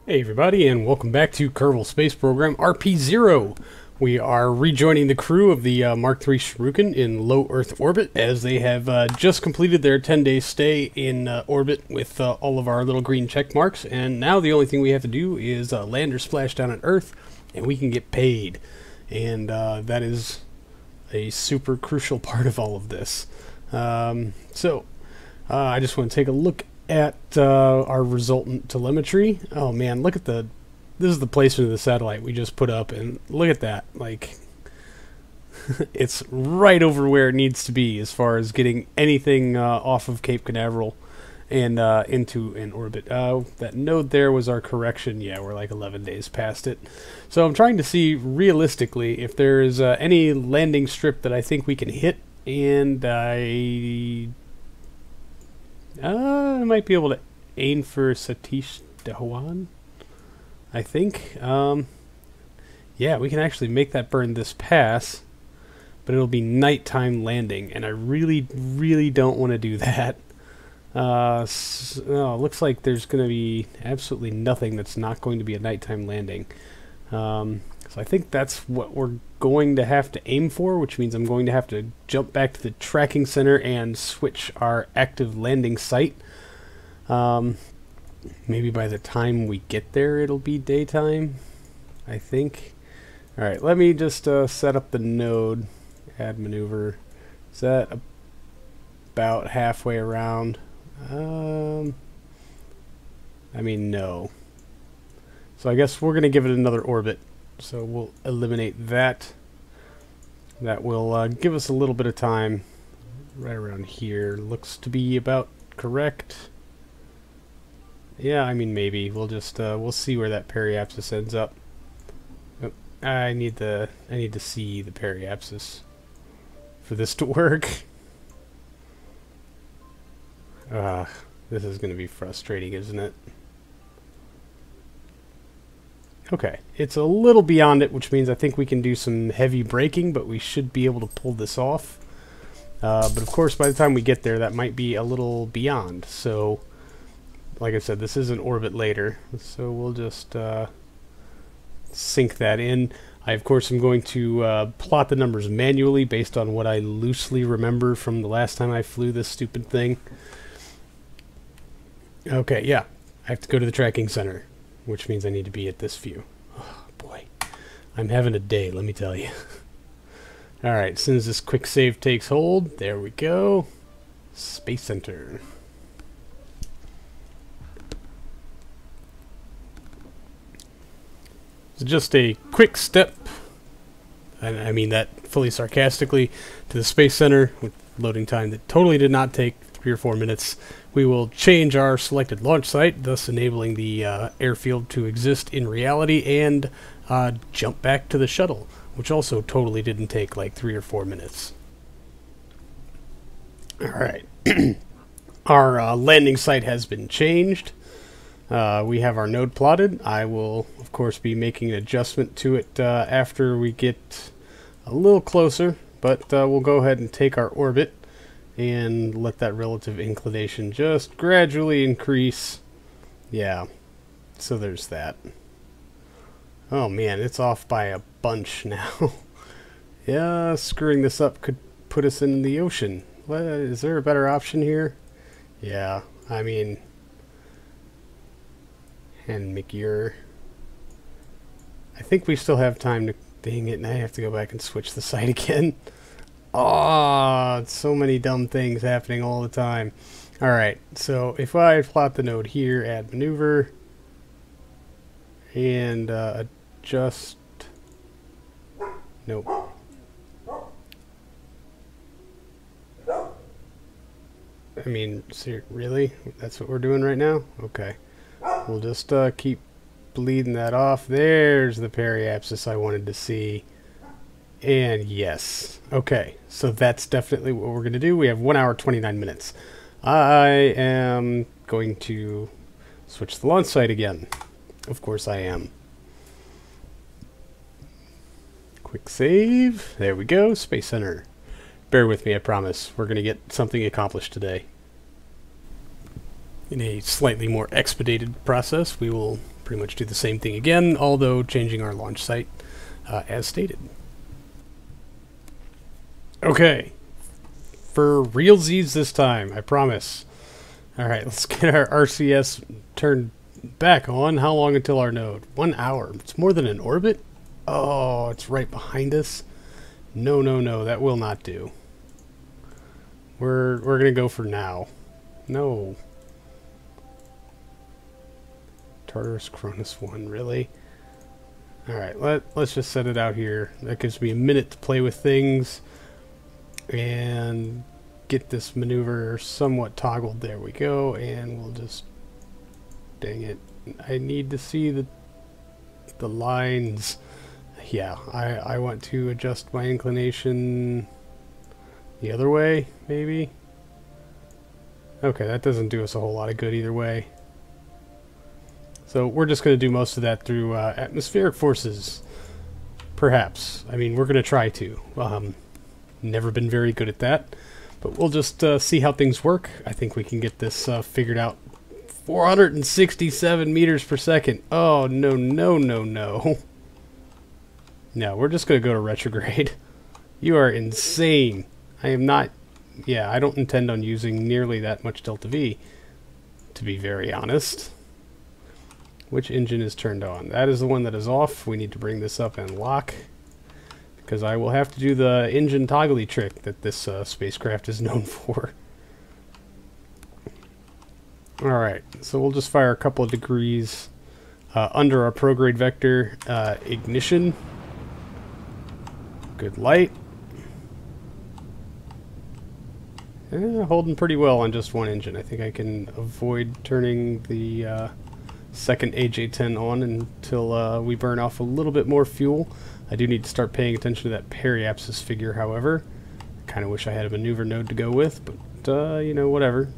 Hey everybody, and welcome back to Kerbal Space Program RP-0. We are rejoining the crew of the Mark III Sheruiken in low Earth orbit, as they have just completed their 10-day stay in orbit with all of our little green check marks, and now the only thing we have to do is land or splash down on Earth, and we can get paid. And that is a super crucial part of all of this. I just want to take a look at our resultant telemetry. Oh man, look at this is the placement of the satellite we just put up, and look at that. Like, it's right over where it needs to be as far as getting anything off of Cape Canaveral and into an orbit. That node there was our correction. Yeah, we're like 11 days past it. So I'm trying to see realistically if there's any landing strip that I think we can hit, and I might be able to aim for Satish Dhawan, I think. Yeah, we can actually make that burn this pass, but it'll be nighttime landing, and I really, really don't want to do that. Looks like there's going to be absolutely nothing that's not going to be a nighttime landing. So I think that's what we're going to have to aim for, which means I'm going to have to jump back to the tracking center and switch our active landing site. Maybe by the time we get there it'll be daytime, I think. Alright, let me just set up the node, add maneuver. Is that about halfway around? I mean, no. So I guess we're going to give it another orbit. So we'll eliminate that. That will give us a little bit of time. Right around here. Looks to be about correct. Yeah, I mean, maybe. We'll just we'll see where that periapsis ends up. Oh, I need to see the periapsis for this to work. This is going to be frustrating, isn't it? Okay, it's a little beyond it, which means I think we can do some heavy braking, but we should be able to pull this off. But of course, by the time we get there, that might be a little beyond. So, like I said, this is an orbit later, so we'll just sync that in. I, of course, am going to plot the numbers manually based on what I loosely remember from the last time I flew this stupid thing. Okay, yeah, I have to go to the tracking center, which means I need to be at this view. Oh, boy. I'm having a day, let me tell you. Alright, as soon as this quick save takes hold, there we go. Space Center. So just a quick step, and I mean that fully sarcastically, to the Space Center with loading time that totally did not take 3 or 4 minutes. We will change our selected launch site, thus enabling the airfield to exist in reality, and jump back to the shuttle, which also totally didn't take like 3 or 4 minutes. Alright. Our landing site has been changed. We have our node plotted. I will, of course, be making an adjustment to it after we get a little closer, but we'll go ahead and take our orbit and let that relative inclination just gradually increase. Yeah, so there's that. Oh man, it's off by a bunch now. Yeah, screwing this up could put us in the ocean. What, is there a better option here? Yeah, I mean, and McGear. I think we still have time to, dang it, and I have to go back and switch the site again. Oh, so many dumb things happening all the time. Alright, so if I plot the node here, add maneuver, and adjust... Nope. I mean, really? That's what we're doing right now? Okay. We'll just keep bleeding that off. There's the periapsis I wanted to see. And yes. Okay, so that's definitely what we're going to do. We have 1 hour, 29 minutes. I am going to switch the launch site again. Of course I am. Quick save. There we go. Space Center. Bear with me, I promise. We're going to get something accomplished today. In a slightly more expedited process, we will pretty much do the same thing again, although changing our launch site as stated. Okay, for realsies this time, I promise. Alright, let's get our RCS turned back on. How long until our node? 1 hour. It's more than an orbit? Oh, it's right behind us. No, no, no, that will not do. We're gonna go for now. No. Tartarus Cronus 1, really? Alright, let's just set it out here. That gives me a minute to play with things and get this maneuver somewhat toggled. There we go, and we'll just... Dang it. I need to see the lines. Yeah, I want to adjust my inclination the other way, maybe? Okay, that doesn't do us a whole lot of good either way. So we're just going to do most of that through atmospheric forces. Perhaps. I mean, we're going to try to. Never been very good at that. But we'll just see how things work. I think we can get this figured out. 467 meters per second. Oh, no, no, no, no. No, we're just going to go to retrograde. You are insane. I am not... Yeah, I don't intend on using nearly that much delta V, to be very honest. Which engine is turned on? That is the one that is off. We need to bring this up and lock, because I will have to do the engine toggly trick that this spacecraft is known for. Alright, so we'll just fire a couple of degrees under our prograde vector. Ignition. Good light. Holding pretty well on just one engine. I think I can avoid turning the second AJ-10 on until we burn off a little bit more fuel. I do need to start paying attention to that periapsis figure, however. I kind of wish I had a maneuver node to go with, but, you know, whatever.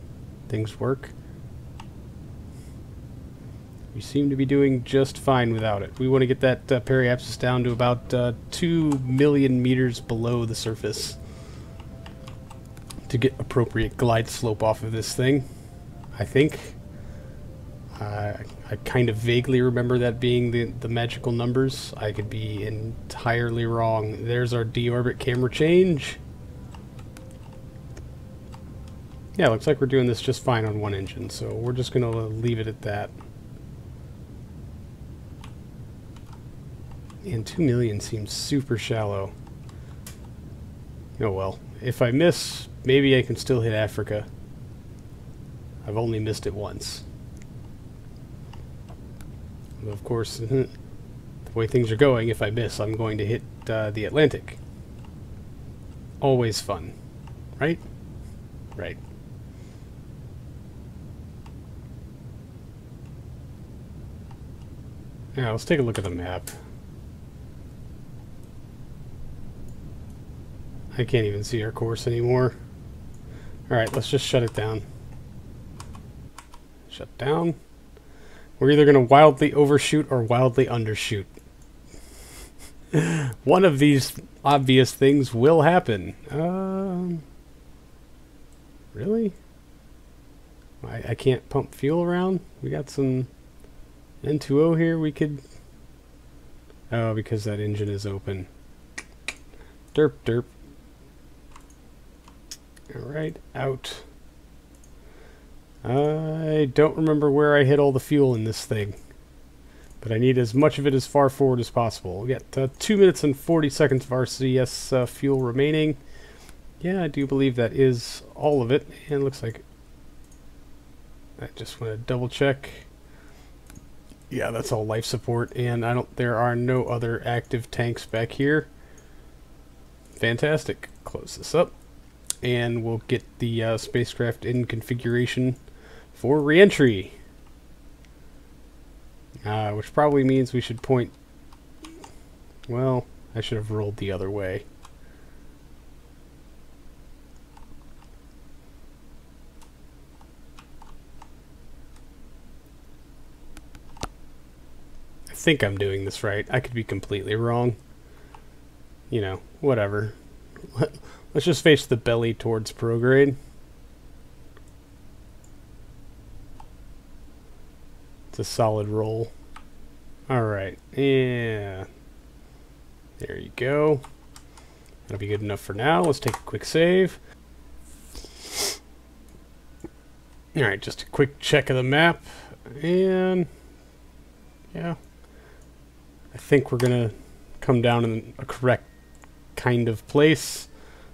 Things work. We seem to be doing just fine without it. We want to get that periapsis down to about 2 million meters below the surface to get appropriate glide slope off of this thing, I think. I kind of vaguely remember that being the magical numbers. I could be entirely wrong. There's our deorbit camera change. Yeah, looks like we're doing this just fine on one engine, so we're just going to leave it at that. And 2 million seems super shallow. Oh well. If I miss, maybe I can still hit Africa. I've only missed it once. But of course, the way things are going, if I miss, I'm going to hit the Atlantic. Always fun. Right? Right. Now, let's take a look at the map. I can't even see our course anymore. Alright, let's just shut it down. Shut down. We're either going to wildly overshoot or wildly undershoot. One of these obvious things will happen. Really? I can't pump fuel around? We got some N2O here we could... Oh, because that engine is open. Derp, derp. Alright, out. I don't remember where I hit all the fuel in this thing, but I need as much of it as far forward as possible. We got 2 minutes and 40 seconds of RCS fuel remaining. Yeah, I do believe that is all of it, and it looks like... I just want to double check. Yeah, that's all life support, and there are no other active tanks back here. Fantastic. Close this up. And we'll get the spacecraft in configuration for reentry. Which probably means we should point... Well, I should have rolled the other way. I think I'm doing this right. I could be completely wrong. You know, whatever. Let's just face the belly towards prograde. It's a solid roll. Alright, yeah. There you go. That'll be good enough for now. Let's take a quick save. Alright, just a quick check of the map. And yeah, I think we're going to come down in a correct kind of place.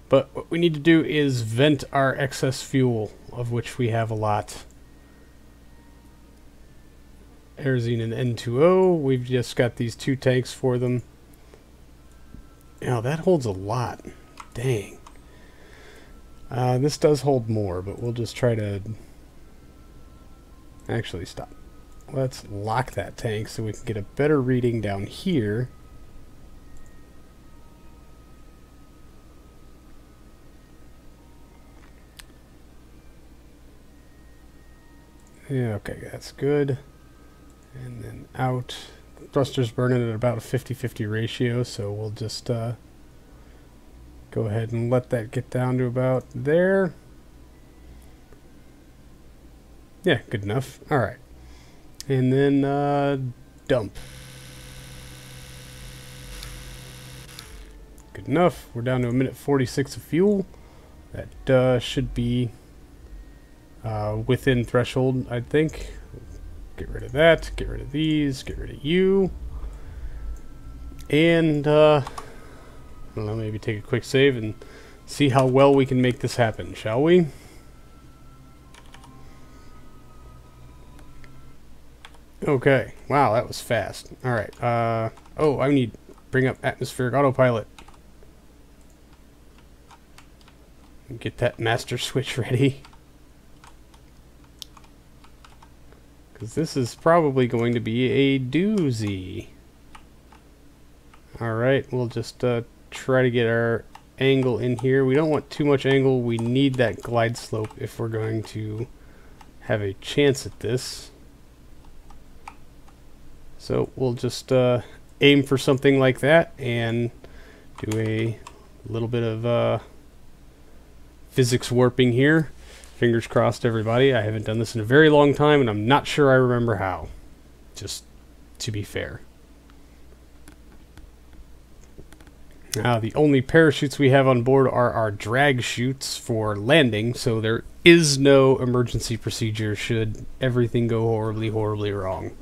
But what we need to do is vent our excess fuel, of which we have a lot. Aerozine and N2O, we've just got these 2 tanks for them. Now that holds a lot. Dang. This does hold more, but we'll just try to... Actually, stop. Let's lock that tank so we can get a better reading down here. Yeah, okay, that's good. And then out. Thruster's burning at about a 50-50 ratio, so we'll just go ahead and let that get down to about there. Yeah, good enough. Alright. And then dump. Good enough. We're down to 1:46 of fuel. That should be within threshold, I think. Get rid of that, get rid of these, get rid of you. And, I don't know, maybe take a quick save and see how well we can make this happen, shall we? Okay, wow, that was fast. Alright, oh, I need to bring up atmospheric autopilot. Get that master switch ready. Because this is probably going to be a doozy. Alright, we'll just try to get our angle in here. We don't want too much angle. We need that glide slope if we're going to have a chance at this. So we'll just aim for something like that and do a little bit of physics warping here. Fingers crossed, everybody. I haven't done this in a very long time, and I'm not sure I remember how. Just to be fair. Now, the only parachutes we have on board are our drag chutes for landing, so there is no emergency procedure should everything go horribly, horribly wrong.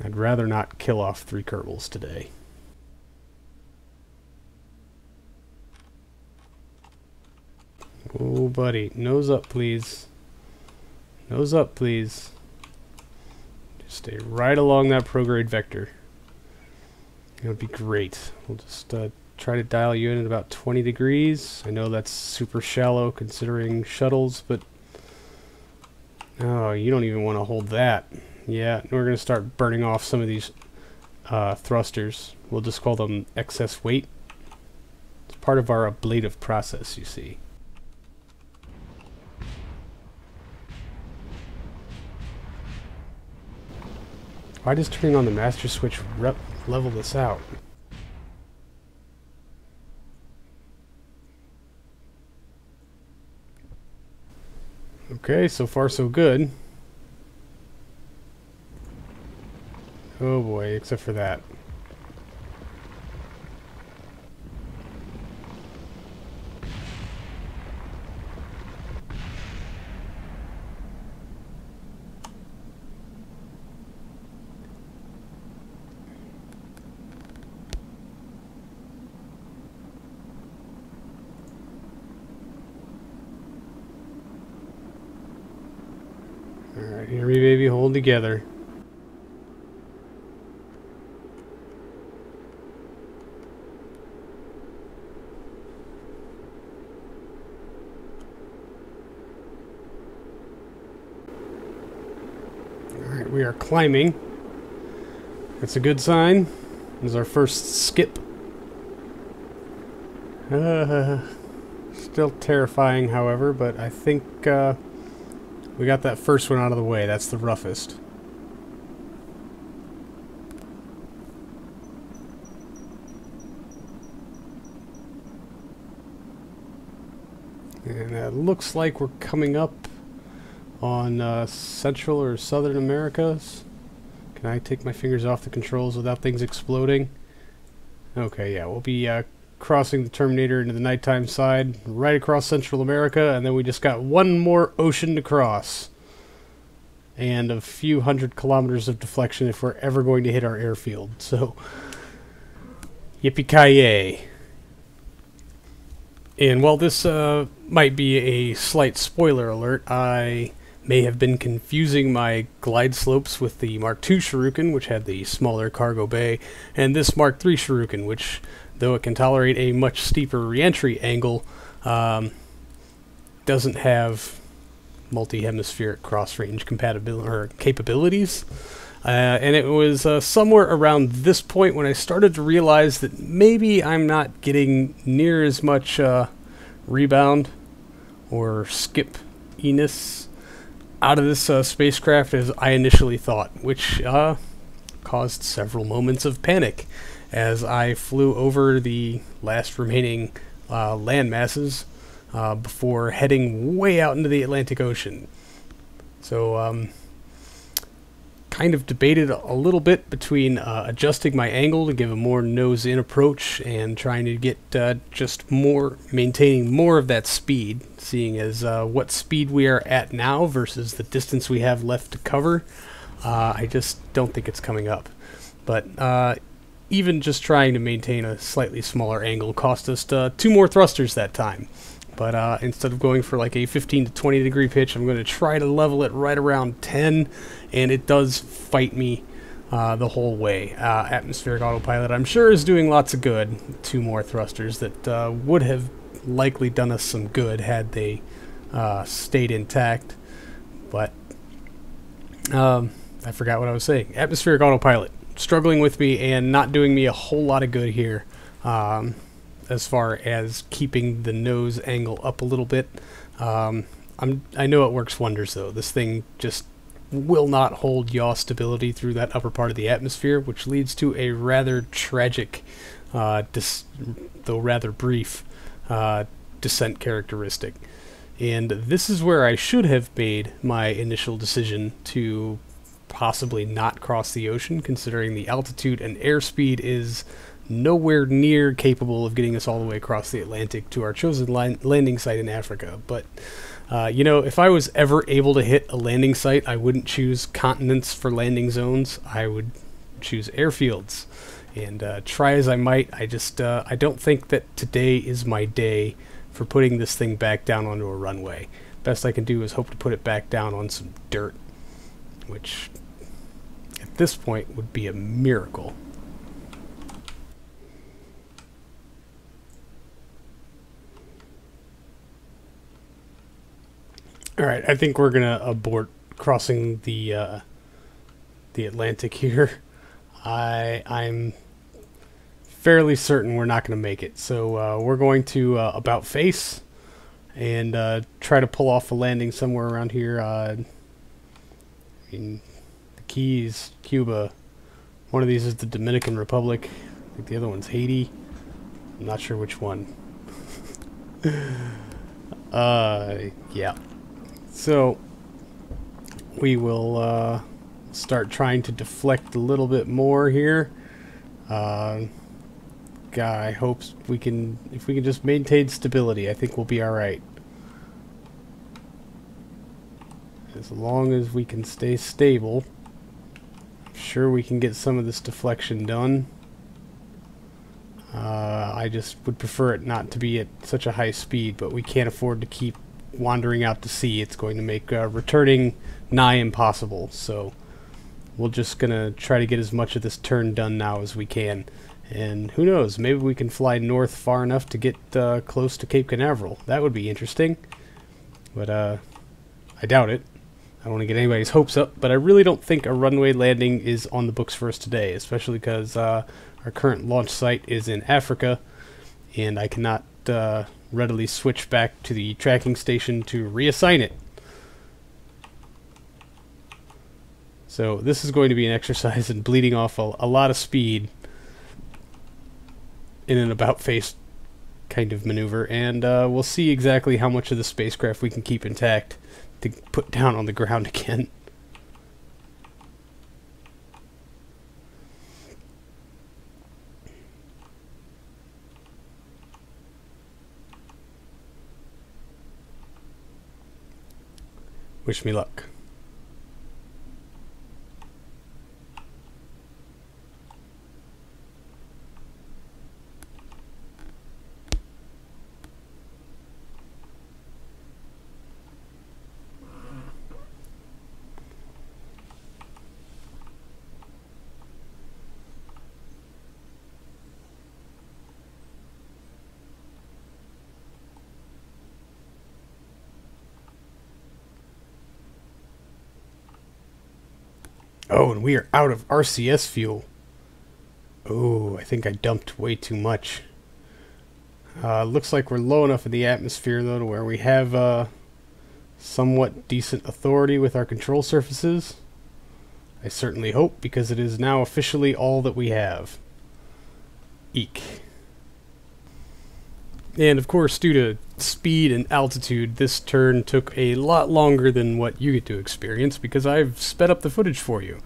I'd rather not kill off 3 Kerbals today. Oh, buddy. Nose up, please. Nose up, please. Just stay right along that prograde vector. That would be great. We'll just try to dial you in at about 20 degrees. I know that's super shallow considering shuttles, but... Oh, you don't even want to hold that. Yeah, we're going to start burning off some of these thrusters. We'll just call them excess weight. It's part of our ablative process, you see. Why does turning on the master switch level this out? Okay, so far so good. Oh boy, except for that. Alright, here we baby, hold together. Alright, we are climbing. That's a good sign. This is our first skip. Still terrifying, however, but I think we got that first one out of the way. That's the roughest. And it looks like we're coming up on Central or Southern Americas. Can I take my fingers off the controls without things exploding? Okay, yeah, we'll be crossing the Terminator into the nighttime side, right across Central America, and then we just got one more ocean to cross. And a few 100 kilometers of deflection if we're ever going to hit our airfield. So, yippee-ki-yay. And while this might be a slight spoiler alert, I may have been confusing my glide slopes with the Mark II Sheruiken, which had the smaller cargo bay, and this Mark III Sheruiken, which, though it can tolerate a much steeper reentry angle, doesn't have multi-hemispheric cross-range capabilities. And it was somewhere around this point when I started to realize that maybe I'm not getting near as much rebound or skip-iness out of this spacecraft as I initially thought, which caused several moments of panic as I flew over the last remaining land masses before heading way out into the Atlantic Ocean. So, kind of debated a little bit between adjusting my angle to give a more nose-in approach and trying to get maintaining more of that speed, seeing as what speed we are at now versus the distance we have left to cover. I just don't think it's coming up. But even just trying to maintain a slightly smaller angle cost us 2 more thrusters that time. But instead of going for like a 15 to 20 degree pitch, I'm going to try to level it right around 10, and it does fight me the whole way. Atmospheric autopilot, I'm sure, is doing lots of good. 2 more thrusters that would have likely done us some good had they stayed intact. But I forgot what I was saying. Atmospheric autopilot, struggling with me and not doing me a whole lot of good here. As far as keeping the nose angle up a little bit. I know it works wonders, though. This thing just will not hold yaw stability through that upper part of the atmosphere, which leads to a rather tragic, though rather brief, descent characteristic. And this is where I should have made my initial decision to possibly not cross the ocean, considering the altitude and airspeed is nowhere near capable of getting us all the way across the Atlantic to our chosen landing site in Africa. But, you know, if I was ever able to hit a landing site, I wouldn't choose continents for landing zones. I would choose airfields. And try as I might, I don't think that today is my day for putting this thing back down onto a runway. Best I can do is hope to put it back down on some dirt, which at this point would be a miracle. Alright, I think we're gonna abort crossing the Atlantic here. I'm fairly certain we're not gonna make it. So we're going to about face and try to pull off a landing somewhere around here. In the Keys, Cuba. One of these is the Dominican Republic. I think the other one's Haiti. I'm not sure which one. Yeah. So, we will start trying to deflect a little bit more here. Guy hopes we can, if we can just maintain stability, I think we'll be alright. As long as we can stay stable, I'm sure we can get some of this deflection done. I just would prefer it not to be at such a high speed, but we can't afford to keep wandering out to sea. It's going to make returning nigh impossible. So we're just gonna try to get as much of this turn done now as we can. And who knows, maybe we can fly north far enough to get close to Cape Canaveral. That would be interesting. But I doubt it. I don't want to get anybody's hopes up, but I really don't think a runway landing is on the books for us today, especially because our current launch site is in Africa, and I cannot readily switch back to the tracking station to reassign it. So this is going to be an exercise in bleeding off a lot of speed in an about-face kind of maneuver, and we'll see exactly how much of the spacecraft we can keep intact to put down on the ground again. Wish me luck. Oh, and we are out of RCS fuel. Oh, I think I dumped way too much. Looks like we're low enough in the atmosphere, though, to where we have somewhat decent authority with our control surfaces. I certainly hope, because it is now officially all that we have. Eek. And of course, due to speed and altitude, this turn took a lot longer than what you get to experience, because I've sped up the footage for you.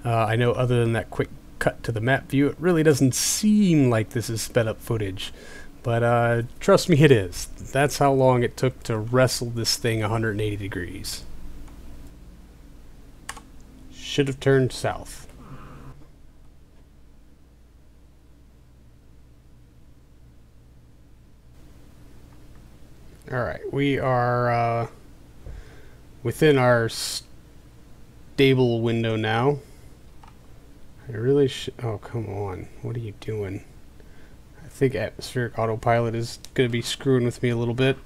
I know other than that quick cut to the map view, it really doesn't seem like this is sped up footage. But trust me, it is. That's how long it took to wrestle this thing 180 degrees. Should have turned south. Alright, we are within our stable window now. I really should... Oh, come on. What are you doing? I think atmospheric autopilot is going to be screwing with me a little bit.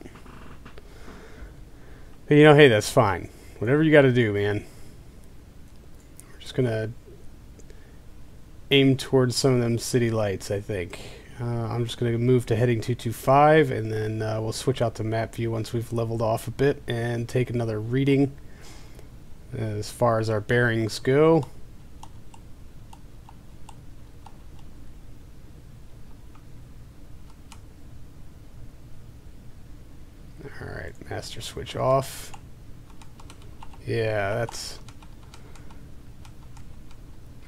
But, you know, hey, that's fine. Whatever you got to do, man. We're just going to aim towards some of them city lights, I think. I'm just going to move to heading 225, and then we'll switch out to map view once we've leveled off a bit and take another reading as far as our bearings go. Alright, master switch off. Yeah, that's...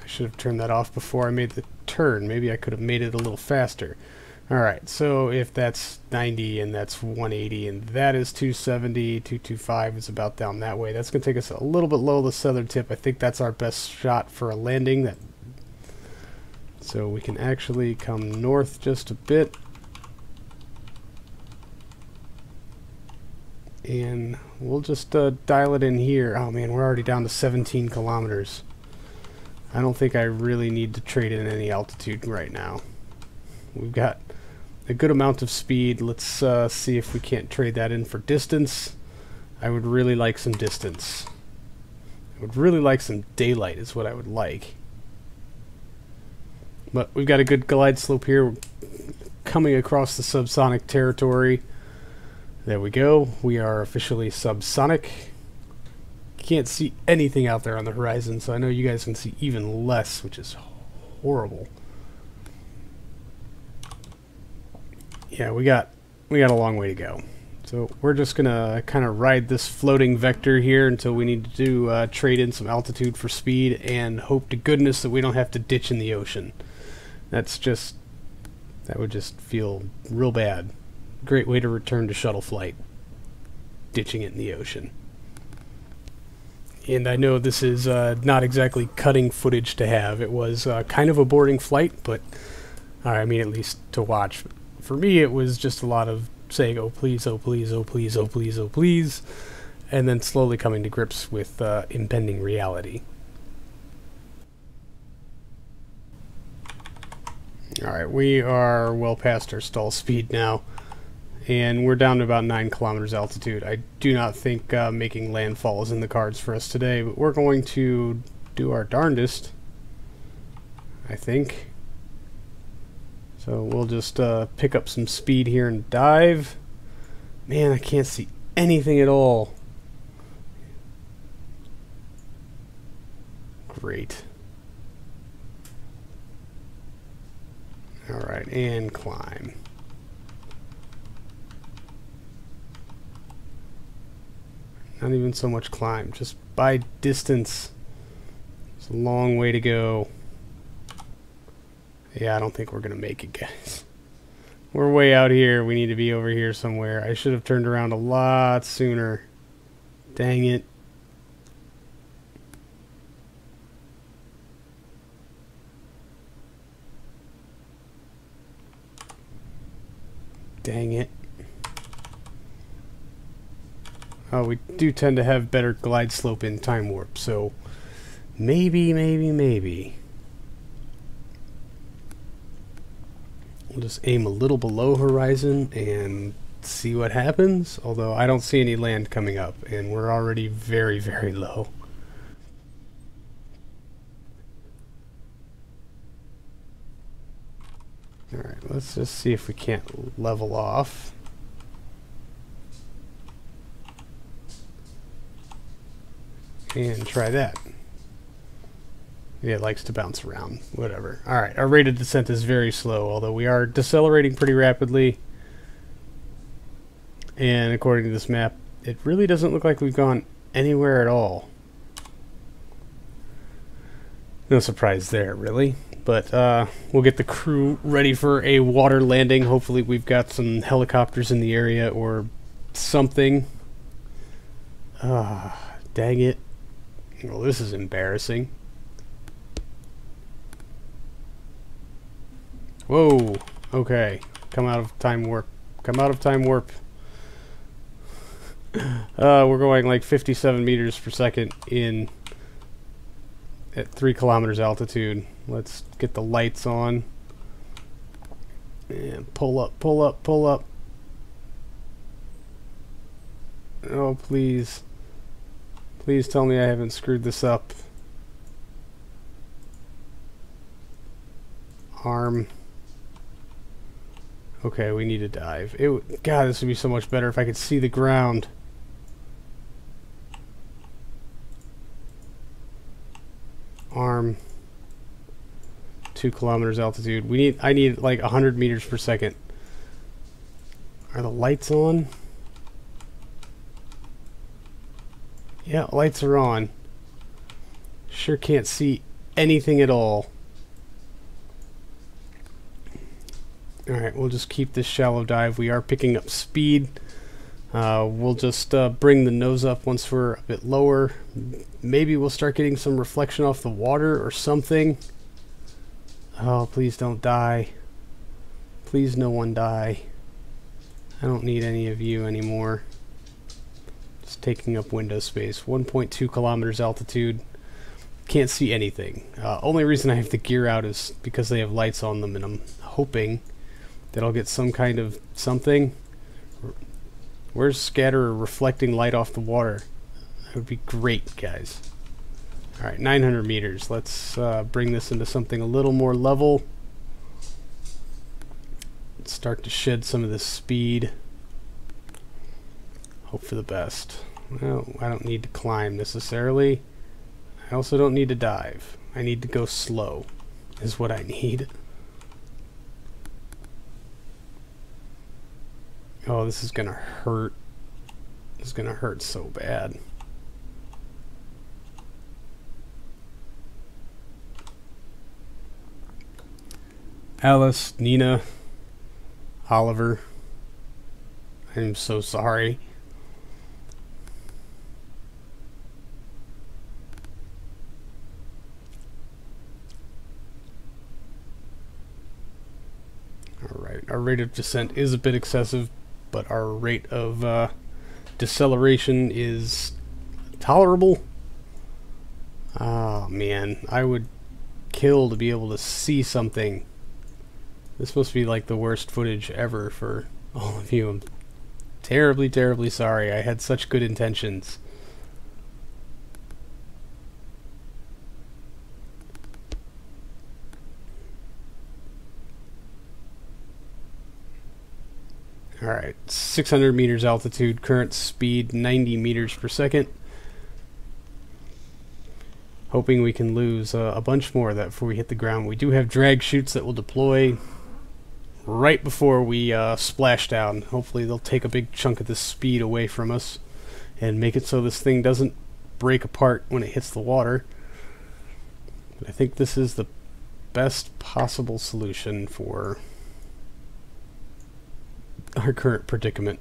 I should have turned that off before I made the turn. Maybe I could have made it a little faster. Alright, so if that's 90 and that's 180 and that is 270, 225 is about down that way. That's going to take us a little bit low the southern tip. I think that's our best shot for a landing. So we can actually come north just a bit. And we'll just dial it in here. Oh man, we're already down to 17 kilometers. I don't think I really need to trade in any altitude right now. We've got a good amount of speed. Let's see if we can't trade that in for distance. I would really like some distance. I would really like some daylight is what I would like. But we've got a good glide slope here. We're coming across the subsonic territory. There we go. We are officially subsonic. Can't see anything out there on the horizon, so I know you guys can see even less, which is horrible. Yeah, we got a long way to go. So we're just gonna kind of ride this floating vector here until we need to trade in some altitude for speed and hope to goodness that we don't have to ditch in the ocean. That would just feel real bad. Great way to return to shuttle flight. Ditching it in the ocean. And I know this is not exactly cutting footage to have. It was kind of a boring flight, but I mean, at least to watch. For me, it was just a lot of saying, oh please, oh please, oh please, oh please, oh please, and then slowly coming to grips with impending reality. Alright, we are well past our stall speed now, and we're down to about 9 kilometers altitude. I do not think making landfall is in the cards for us today, but we're going to do our darndest, I think. So we'll just pick up some speed here and dive. Man, I can't see anything at all. Great. Alright, and climb. Not even so much climb, just by distance. It's a long way to go. Yeah, I don't think we're going to make it, guys. We're way out here. We need to be over here somewhere. I should have turned around a lot sooner. Dang it. Dang it. Oh, we do tend to have better glide slope in time warp, so maybe. We'll just aim a little below horizon and see what happens, although I don't see any land coming up, and we're already very, very low. Alright, let's just see if we can't level off. And try that. Yeah, it likes to bounce around. Whatever. Alright, our rate of descent is very slow, although we are decelerating pretty rapidly. And according to this map, it really doesn't look like we've gone anywhere at all. No surprise there, really. But we'll get the crew ready for a water landing. Hopefully we've got some helicopters in the area or something. Dang it. Well, this is embarrassing. Whoa. Okay. Come out of time warp. Come out of time warp. We're going like 57 meters per second in at 3 kilometers altitude. Let's get the lights on. And pull up, pull up, pull up. Oh, please. Please tell me I haven't screwed this up. Arm. Okay, we need to dive. God, this would be so much better if I could see the ground. Arm. 2 kilometers altitude. I need like 100 meters per second. Are the lights on? Yeah, lights are on. Sure can't see anything at all. Alright, we'll just keep this shallow dive. We are picking up speed. We'll just bring the nose up once we're a bit lower. Maybe we'll start getting some reflection off the water or something. Oh, please don't die. Please no one die. I don't need any of you anymore. Just taking up window space. 1.2 kilometers altitude. Can't see anything. Only reason I have the gear out is because they have lights on them, and I'm hoping that I'll get some kind of something. Where's scatter or reflecting light off the water? That would be great, guys. Alright, 900 meters. Let's bring this into something a little more level. Let's start to shed some of this speed. Hope for the best. Well, I don't need to climb necessarily. I also don't need to dive. I need to go slow, is what I need. Oh, this is gonna hurt. This is gonna hurt so bad. Alice, Nina, Oliver, I'm so sorry. Alright, our rate of descent is a bit excessive, but our rate of deceleration is tolerable. Oh man, I would kill to be able to see something. This must be like the worst footage ever for all of you. I'm terribly, terribly sorry. I had such good intentions. Alright, 600 meters altitude, current speed 90 meters per second. Hoping we can lose a bunch more of that before we hit the ground. We do have drag chutes that will deploy right before we splash down. Hopefully they'll take a big chunk of this speed away from us and make it so this thing doesn't break apart when it hits the water. But I think this is the best possible solution for our current predicament.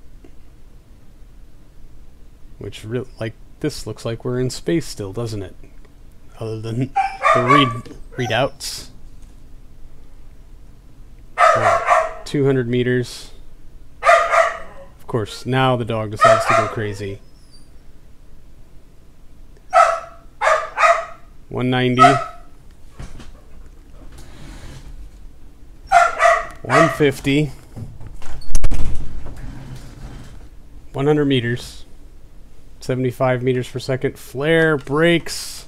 Which, like, this looks like we're in space still, doesn't it? Other than the readouts. 200 meters. Of course, now the dog decides to go crazy. 190. 150. 100 meters. 75 meters per second. Flare, brakes.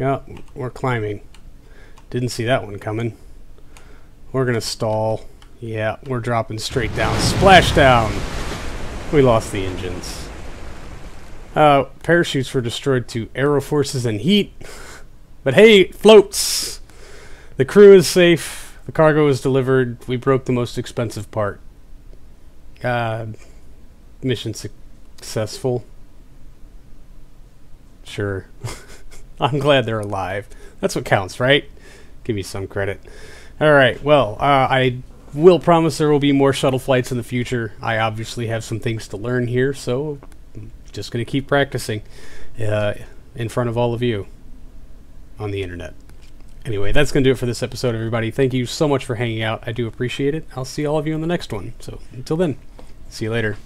Yeah, we're climbing. Didn't see that one coming. We're gonna stall. Yeah, we're dropping straight down. Splashdown! We lost the engines. Parachutes were destroyed to aero forces and heat. But hey, it floats! The crew is safe. The cargo is delivered. We broke the most expensive part. Mission successful. Sure. I'm glad they're alive. That's what counts, right? Give me some credit. Alright, well, I will promise there will be more shuttle flights in the future. I obviously have some things to learn here, so I'm just going to keep practicing in front of all of you on the internet. Anyway, that's going to do it for this episode, everybody. Thank you so much for hanging out. I do appreciate it. I'll see all of you in the next one. So, until then, see you later.